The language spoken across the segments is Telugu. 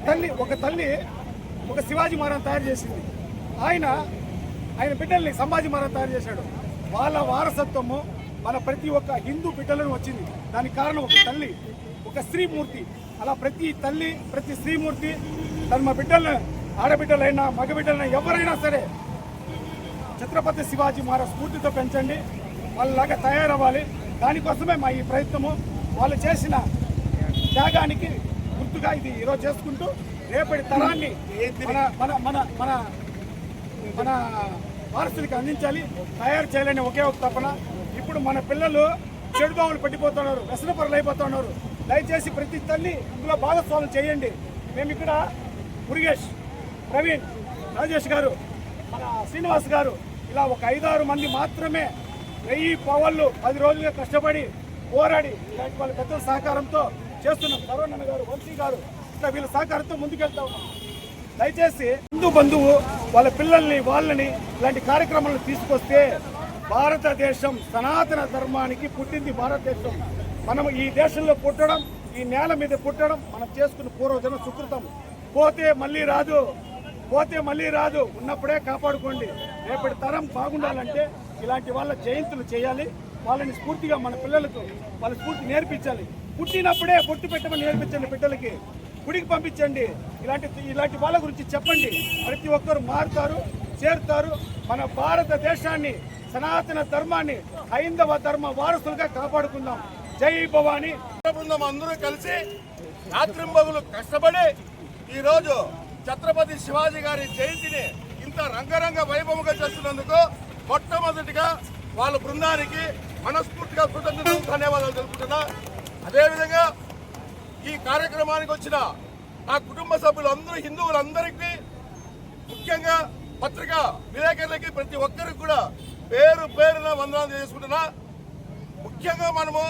తల్లి ఒక శివాజీ మహారాజ్ తయారు చేసింది. ఆయన బిడ్డల్ని సంభాజీ మహారాజ్ తయారు చేశాడు. వాళ్ళ వారసత్వము మన ప్రతి ఒక్క హిందూ బిడ్డలను వచ్చింది. దానికి కారణం ఒక తల్లి, ఒక స్త్రీమూర్తి. అలా ప్రతి తల్లి, ప్రతి స్త్రీమూర్తి తమ బిడ్డలను, ఆడబిడ్డలైనా మగబిడ్డలైనా ఎవరైనా సరే ఛత్రపతి శివాజీ మహారాజ్ స్ఫూర్తితో పెంచండి, వాళ్ళలాగా తయారవ్వాలి. దానికోసమే మా ఈ ప్రయత్నము. వాళ్ళు చేసిన త్యాగానికి గుర్తుగా ఇది ఈరోజు చేసుకుంటూ రేపటి తరాన్ని మన వారసులకి అందించాలి, తయారు చేయాలని ఒకే ఒక తపన. ఇప్పుడు మన పిల్లలు చెడుదోమలు పట్టిపోతున్నారు, వ్యసనపరులు అయిపోతున్నారు. దయచేసి ప్రతి తల్లి ఇందులో భాగస్వామ్యం చేయండి. మేము ఇక్కడ మురుగేష్, ప్రవీణ్, రాజేష్ గారు, మన శ్రీనివాస్ గారు ఇలా ఒక 5-6 మంది మాత్రమే 1000 పవర్లు 10 రోజులుగా కష్టపడి పోరాడి ఇలాంటి వాళ్ళ పెద్దల సహకారంతో చేస్తున్నాం. కరోనా గారు, వంశీ గారు ఇట్లా వీళ్ళ సహకారంతో ముందుకెళ్తా ఉన్నాం. దయచేసి హిందూ బంధువు వాళ్ళ వాళ్ళని ఇలాంటి కార్యక్రమాలను తీసుకొస్తే, భారతదేశం సనాతన ధర్మానికి పుట్టింది భారతదేశం. మనం ఈ దేశంలో పుట్టడం, ఈ నేల మీద పుట్టడం మనం చేసుకున్న పూర్వజన సుకృతం. పోతే మళ్ళీ రాదు, ఉన్నప్పుడే కాపాడుకోండి. రేపటి తరం బాగుండాలంటే ఇలాంటి వాళ్ళ జయంతులు చేయాలి. వాళ్ళని స్ఫూర్తిగా మన పిల్లలకు వాళ్ళ స్ఫూర్తి నేర్పించాలి. పుట్టినప్పుడే బొట్టు పెట్టమని నేర్పించండి, బిడ్డలకి గుడికి పంపించండి. ఇలాంటి వాళ్ళ గురించి చెప్పండి. ప్రతి ఒక్కరు మారుతారు, చేరుతారు. మన భారతదేశాన్ని, సనాతన ధర్మాన్ని, హైందవ ధర్మ వారసులుగా కాపాడుకుందాం. జై భవానీ. బృందం అందరూ కలిసి రాత్రింబగులు కష్టపడి ఈరోజు ఛత్రపతి శివాజీ గారి జయంతిని ఇంత రంగరంగ వైభవంగా చేస్తున్నందుకు మొట్టమొదటిగా వాళ్ళ బృందానికి మనస్ఫూర్తిగా కృతజ్ఞతలు, ధన్యవాదాలు తెలుపుతున్నా. అదేవిధంగా ఈ కార్యక్రమానికి వచ్చిన నా కుటుంబ సభ్యులందరూ, హిందువులందరికీ, ముఖ్యంగా పత్రికా విలేకరులకి, ప్రతి ఒక్కరికి కూడా పేరు పేరున వందనాలు చేసుకుంటున్నా. ముఖ్యంగా మనము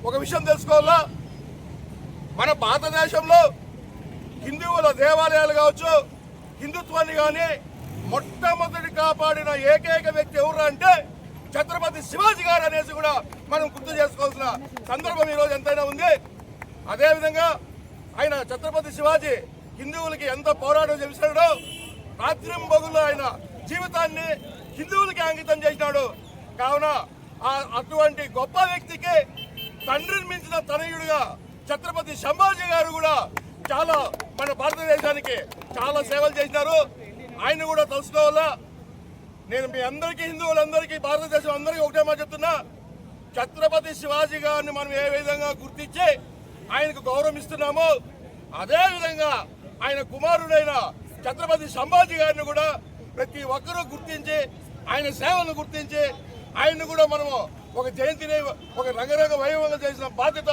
ఒక విషయం తెలుసుకోవాలా, మన భారతదేశంలో హిందువుల దేవాలయాలు కావచ్చు, హిందుత్వాన్ని కానీ మొట్టమొదటి కాపాడిన ఏకైక వ్యక్తి ఎవరు అంటే ఛత్రపతి శివాజీ గారు అనేసి కూడా మనం గుర్తు చేసుకోవాల్సిన సందర్భం ఈరోజు ఎంతైనా ఉంది. అదేవిధంగా ఆయన ఛత్రపతి శివాజీ హిందువులకి ఎంత పోరాటం చేశాడో, రాత్రింబగుల్లో ఆయన జీవితాన్ని హిందువులకి అంకితం చేసినాడు. కావున అటువంటి గొప్ప వ్యక్తికి తండ్రిని మించిన తనయుడిగా ఛత్రపతి సంభాజీ గారు కూడా చాలా మన భారతదేశానికి చాలా సేవలు చేసినారు. ఆయన కూడా తెలుసుకోవాలా. నేను మీ అందరికీ, హిందువులందరికీ, భారతదేశం అందరికీ ఒకటే మాట చెప్తున్నా, ఛత్రపతి శివాజీ గారిని మనం ఏ విధంగా గుర్తించి ఆయనకు గౌరవం ఇస్తున్నామో, అదేవిధంగా ఆయన కుమారుడైన ఛత్రపతి సంభాజీ గారిని కూడా ప్రతి ఒక్కరూ గుర్తించి, ఆయన సేవలను గుర్తించి, ఆయన్ని కూడా మనము ఒక జయంతిని ఒక రంగరంగ వైభవంగా చేసిన బాధ్యత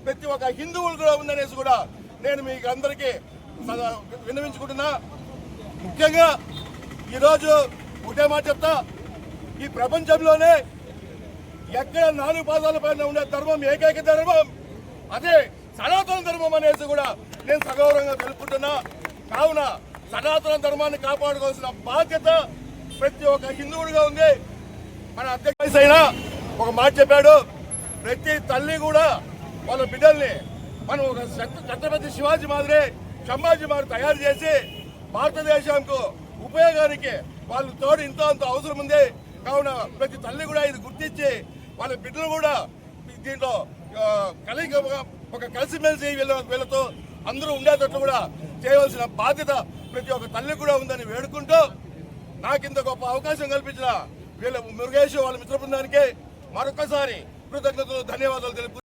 ప్రతి ఒక్క హిందువులు కూడా ఉందనేసి కూడా నేను మీకు అందరికీ విన్నవించుకుంటున్నా. ముఖ్యంగా ఈరోజు ఒకటే మాట చెప్తా, ఈ ప్రపంచంలోనే ఎక్కడ 4 పాదాల పైన ఉండే ధర్మం, ఏకైక ధర్మం అదే సనాతన ధర్మం అనేసి కూడా నేను సగౌరవంగా తెలుపుకుంటున్నా. కావున సనాతన ధర్మాన్ని కాపాడుకోవాల్సిన బాధ్యత ప్రతి ఒక్క హిందువుడిగా ఉంది. మన అధ్యక్ష అయినా ఒక మాట చెప్పాడు, ప్రతి తల్లి కూడా వాళ్ళ బిడ్డల్ని మనం ఒక ఛత్రపతి శివాజీ మాదిరి, సంభాజీ మాదిరి తయారు చేసి భారతదేశానికి ఉపయోగానికి వాళ్ళు తోడు ఇంత అంత అవసరం ఉంది. కావున ప్రతి తల్లి కూడా ఇది గుర్తించి వాళ్ళ బిడ్డలు కూడా దీంట్లో కలిసిమెలిసి వీళ్ళతో అందరూ ఉండేటట్లు కూడా చేయవలసిన బాధ్యత ప్రతి ఒక్క తల్లి కూడా ఉందని వేడుకుంటూ, నాకు ఇంత గొప్ప అవకాశం కల్పించిన వీళ్ళ మురుగేష్ వాళ్ళ మిత్ర బృందానికి మరొకసారి కృతజ్ఞతలు, ధన్యవాదాలు తెలుపు.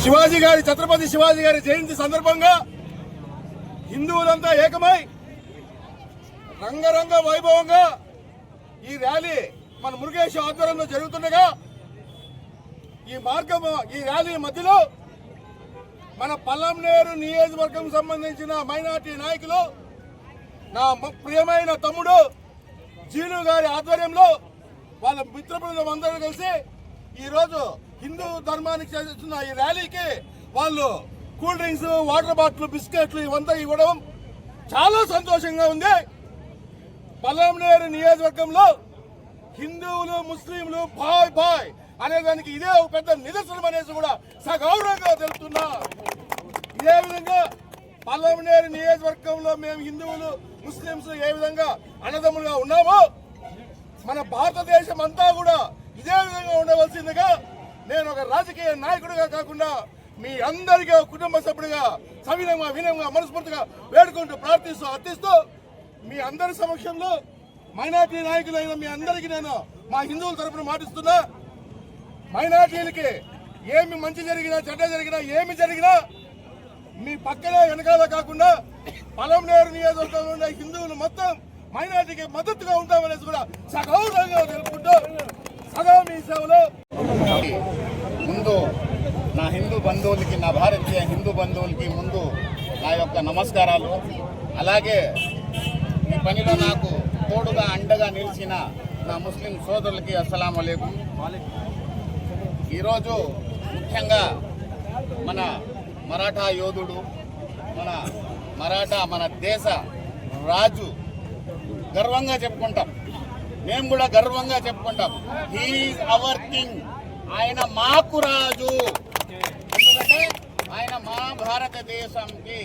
శివాజీ గారి ఛత్రపతి శివాజీ గారి జయంతి సందర్భంగా హిందువులంతా ఏకమై రంగరంగ వైభవంగా ఈ ర్యాలీ మన మురుగేష్ ఆధ్వర్యంలో జరుగుతుండగా ఈ ర్యాలీ మధ్యలో మన పల్లంనేరు నియోజకవర్గం సంబంధించిన మైనార్టీ నాయకులు నా ప్రియమైన తమ్ముడు జీను గారి ఆధ్వర్యంలో వాళ్ళ మిత్ర బృందం అందరూ కలిసి ఈరోజు హిందూ ధర్మానికి చేస్తున్న ఈ ర్యాలీకి వాళ్ళు కూల్ డ్రింక్స్, వాటర్ బాటిల్, బిస్కెట్లు ఇవంతా ఇవ్వడం చాలా సంతోషంగా ఉంది. పల్లంనేరు నియోజకవర్గంలో హిందువులు ముస్లింలు బాయ్ బాయ్ అనేదానికి ఇదే ఒక పెద్ద నిదర్శనం అనేసి కూడా సగౌరవంగా తెలుపుతున్నా. ఇదే విధంగా పల్లంనేరు నియోజకవర్గంలో మేము హిందువులు ముస్లింస్ ఏ విధంగా అన్నదమ్ములుగా ఉన్నామో మన భారతదేశం అంతా కూడా ఇదే విధంగా ఉండవలసిందిగా నేను ఒక రాజకీయ నాయకుడిగా కాకుండా మీ అందరికీ కుటుంబ సభ్యుడిగా సవినంగా వినయంగా మనస్ఫూర్తిగా వేడుకుంటూ ప్రార్థిస్తూ అర్థిస్తూ మీ అందరి సమక్షంలో మైనార్టీ నాయకులైన మీ అందరికీ నేను మా హిందువుల తరపున మాటిస్తున్నా. మైనార్టీలకి ఏమి మంచి జరిగినా చెడ్డ జరిగినా ఏమి జరిగినా మీ పక్కనే వెనకాల కాకుండా పల్లంనేరు నియోజకవర్గంలో ఉన్న హిందువులు మొత్తం మైనార్టీకి మద్దతుగా ఉంటామనేసి కూడా సగౌరవంగా తెలుపుకుంటూ సదా మీ సేవలో. ముందు నా హిందూ బంధువులకి, నా భారతీయ హిందూ బంధువులకి ముందు నా యొక్క నమస్కారాలు. అలాగే ఈ పనిలో నాకు తోడుగా అండగా నిలిచిన నా ముస్లిం సోదరులకి అస్సలాము అలైకుం. ఈరోజు ముఖ్యంగా మన మరాఠా యోధుడు, మన దేశ రాజు గర్వంగా చెప్పుకుంటాం, మేము కూడా గర్వంగా చెప్పుకుంటాం, హీఈస్ అవర్ కింగ్, ఆయన మాకు రాజు. ఎందుకంటే ఆయన మా భారతదేశంకి,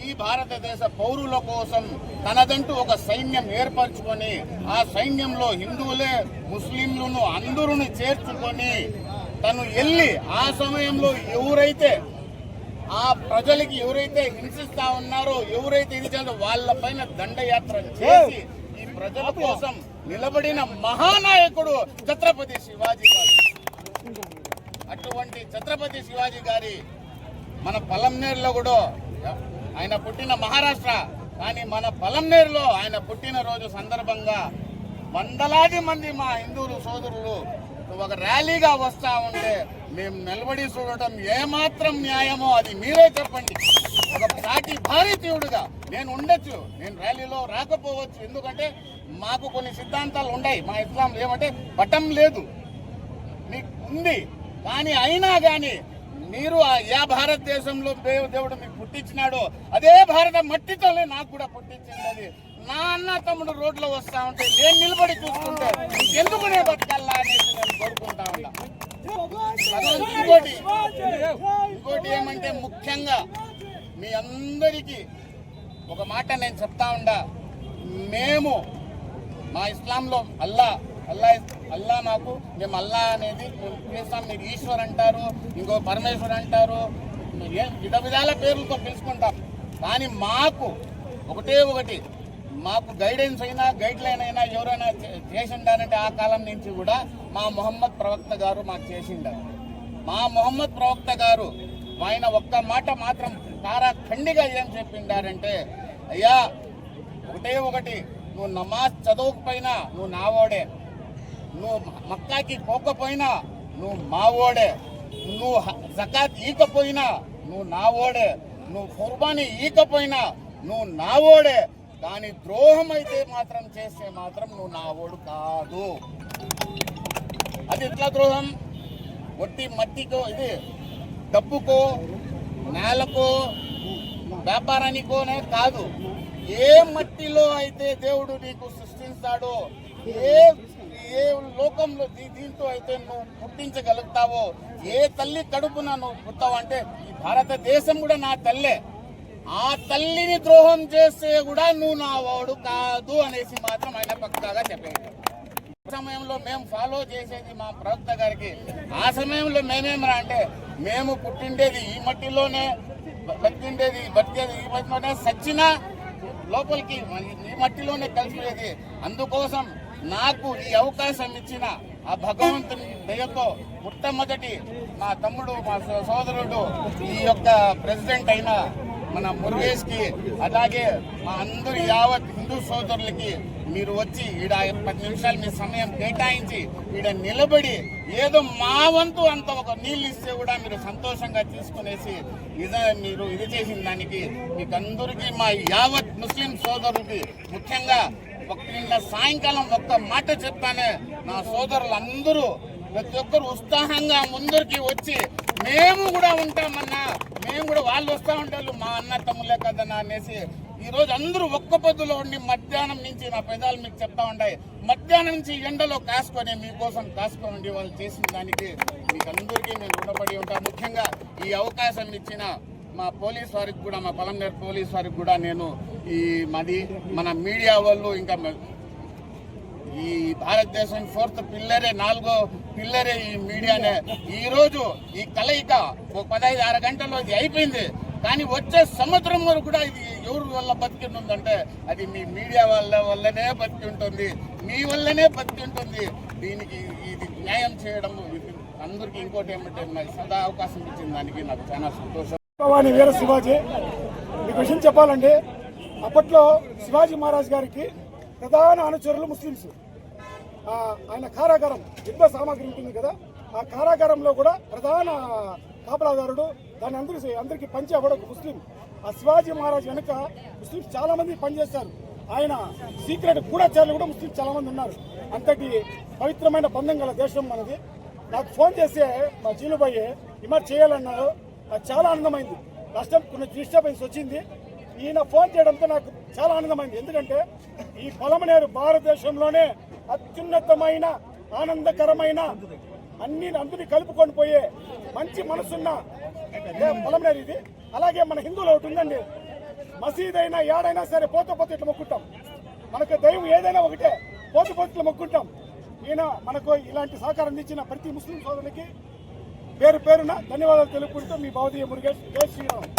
ఈ భారతదేశ పౌరుల కోసం తనదంటూ ఒక సైన్యం ఏర్పరచుకొని ఆ సైన్యంలో హిందువులే ముస్లింలను అందరూ చేర్చుకొని తను వెళ్ళి ఆ సమయంలో ఎవరైతే ఆ ప్రజలకి ఎవరైతే హింసిస్తా ఉన్నారో, ఎవరైతే ఇది చేస్తారో వాళ్ళపైన దండయాత్ర చేసి ఈ ప్రజల కోసం నిలబడిన మహానాయకుడు ఛత్రపతి శివాజీ గారు. అటువంటి ఛత్రపతి శివాజీ గారి మన పల్లంనేరులో కూడా ఆయన పుట్టిన మహారాష్ట్ర, కానీ మన పల్లంనేరులో ఆయన పుట్టినరోజు సందర్భంగా వందలాది మంది మా హిందువులు సోదరులు ఒక ర్యాలీగా వస్తా ఉంటే మేము నిలబడి చూడటం ఏమాత్రం న్యాయమో అది మీరే చెప్పండి. ఒక సాటి భారతీయుడిగా నేను ఉండొచ్చు, నేను ర్యాలీలో రాకపోవచ్చు, ఎందుకంటే మాకు కొన్ని సిద్ధాంతాలు ఉన్నాయి. మా ఇస్లాంలో ఏమంటే పట్టం లేదు, మీకు ఉంది, కానీ అయినా కానీ మీరు ఏ భారతదేశంలో దేవుడు మీకు పుట్టించినాడో అదే భారత మట్టితోనే నాకు కూడా పుట్టించింది. అది నా అన్న తమ్ముడు రోడ్లో వస్తా ఉంటే నేను నిలబడి చూస్తుంటే ఎందుకు నేను బతకల్లా అనేది నేను కోరుకుంటా ఉన్నా. ఇంకోటి ఏమంటే ముఖ్యంగా మీ అందరికీ ఒక మాట నేను చెప్తా ఉండా, మేము మా ఇస్లాంలో అల్లా మాకు, మేము అల్లా అనేది మేము చేస్తాం, మీరు ఈశ్వర్ అంటారు, ఇంకో పరమేశ్వర్ అంటారు, విధ విధాల పేర్లతో పిలుచుకుంటాం. కానీ మాకు ఒకటి మాకు గైడెన్స్ అయినా గైడ్ లైన్ అయినా ఎవరైనా చేసిండారంటే ఆ కాలం నుంచి కూడా మా మొహమ్మద్ ప్రవక్త గారు మాకు చేసిండారు. మా మొహమ్మద్ ప్రవక్త గారు ఆయన ఒక్క మాట మాత్రం ఖండిగా ఏం చెప్పిండారంటే, అయ్యా ఒకటి నువ్వు నమాజ్ చదవకపోయినా నువ్వు నావోడే, నువ్వు మక్కాకి పోకపోయినా నువ్వు మావోడే, నువ్వు జకాత్ ఈకపోయినా నువ్వు నావోడే, నువ్వు కుర్బానీ ఈకపోయినా నువ్వు నావోడే, కానీ ద్రోహం అయితే మాత్రం చేస్తే మాత్రం నువ్వు నావోడు కాదు. అది ఎట్లా ద్రోహం? ఒట్టి మట్టికో, ఇది డబ్బుకో నేలకో వ్యాపారానికోనే కాదు. ఏ మట్టిలో అయితే దేవుడు నీకు సృష్టిస్తాడో, ఏ లోకంలో దీంతో అయితే నువ్వు పుట్టించగలుగుతావో, ఏ తల్లి కడుపున నువ్వు పుట్టావంటే ఈ భారతదేశం కూడా నా తల్లే, ఆ తల్లిని ద్రోహం చేస్తే కూడా నువ్వు నా వాడు కాదు అనేసి మాత్రం ఆయన పక్కాగా చెప్పేది. సమయంలో మేము ఫాలో చేసేది మా ప్రవక్త గారికి. ఆ సమయంలో మేమేమరా అంటే, మేము పుట్టిండేది ఈ మట్టిలోనే, బతికేది ఈ మట్టిలోనే, సచ్చినా లోపలికి ఈ మట్టిలోనే కలిసిపోయేది. అందుకోసం నాకు ఈ అవకాశం ఇచ్చిన ఆ భగవంతుని దయతో మొట్టమొదటి మా తమ్ముడు, మా సోదరుడు, ఈ యొక్క ప్రెసిడెంట్ అయిన మన మురుగేష్ కి, అలాగే మా అందరు యావత్ హిందూ సోదరులకి మీరు వచ్చి ఈడ 10 నిమిషాలు మీ సమయం కేటాయించి ఈడ నిలబడి ఏదో మా వంతు అంత ఒక నీళ్ళు ఇస్తే కూడా మీరు సంతోషంగా తీసుకునేసి మీరు ఇది చేసిన దానికి మీకు అందరికీ మా యావత్ ముస్లిం సోదరులకి ముఖ్యంగా నిన్న సాయంకాలం ఒక్క మాట చెప్తానే, నా సోదరులందరూ ప్రతి ఒక్కరు ఉత్సాహంగా ముందరికి వచ్చి మేము కూడా ఉంటామన్నా, మేము కూడా వాళ్ళు వస్తూ ఉంటారు మా అన్న తమ్ములే కదన్నా అనేసి ఈరోజు అందరూ ఒక్క పొద్దులో ఉండి మధ్యాహ్నం నుంచి నా పెదాలు మీకు చెప్తా ఉంటాయి, మధ్యాహ్నం నుంచి ఎండలో కాసుకొని మీకోసం కాసుకొని వాళ్ళు చేసిన దానికి మీకు అందరికీ నేను రుణపడి ఉంటాను. ముఖ్యంగా ఈ అవకాశం ఇచ్చిన మా పోలీస్ వారికి కూడా, మా పలంనేరు పోలీస్ వారికి కూడా నేను మన మీడియా వాళ్ళు, ఇంకా ఈ భారతదేశం 4th పిల్లరే, 4వ పిల్లరే ఈ మీడియానే. ఈరోజు ఈ కలయిక 15-16 గంటల్లో ఇది అయిపోయింది, కానీ వచ్చే సంవత్సరం వరకు కూడా ఇది ఎవరి వల్ల బతికి ఉంటుందంటే అది మీ మీడియా వల్లనే బతికి ఉంటుంది, మీ వల్లనే బతికి ఉంటుంది. దీనికి ఇది న్యాయం చేయడం అందరికీ. ఇంకోటి ఏమంటే నాకు సదా అవకాశం ఇచ్చిన దానికి నాకు చాలా సంతోషం. వీర శివాజీ, మీకు విషయం చెప్పాలంటే, అప్పట్లో శివాజీ మహారాజ్ గారికి ప్రధాన అనుచరులు ముస్లింస్. ఆయన కారాగారం, యుద్ధ సామాగ్రి ఉంటుంది కదా, ఆ కారాగారంలో కూడా ప్రధాన కాపలాదారుడు, దాన్ని అందరికీ పంచేవాడు ఒక ముస్లిం. ఆ శివాజీ మహారాజ్ వెనుక ముస్లింస్ చాలా మంది పనిచేస్తారు. ఆయన సీక్రెట్ గూఢచారులు కూడా ముస్లింస్ చాలా మంది ఉన్నారు. అంతటి పవిత్రమైన బంధం గల దేశం మనది. నాకు ఫోన్ చేస్తే మా జీలుబాయి ఇమర్ చేయాలన్నారు. నాకు చాలా ఆనందమైంది. రాష్ట్రం కొన్ని డిస్టర్బెన్స్ వచ్చింది, ఈయన ఫోన్ చేయడంతో నాకు చాలా ఆనందమైంది. ఎందుకంటే ఈ పలమనేరు భారతదేశంలోనే అత్యున్నతమైన, ఆనందకరమైన, అందరినీ కలుపుకొని పోయే మంచి మనసున్న పలమనేరు ఇది. అలాగే మన హిందువులు ఒకటి ఉందండి, మసీదైనా ఏడైనా సరే పోతే ఇట్లా మొక్కుంటాం. మనకు దైవం ఏదైనా ఒకటే, పోతే ఇట్లా మొక్కుంటాం. ఈయన మనకు ఇలాంటి సహకారం ఇచ్చిన ప్రతి ముస్లిం సోదరులకి పేరు పేరున ధన్యవాదాలు తెలుపుకుంటూ మీ భవదీయ మురుగేష్. జై శ్రీరామ్.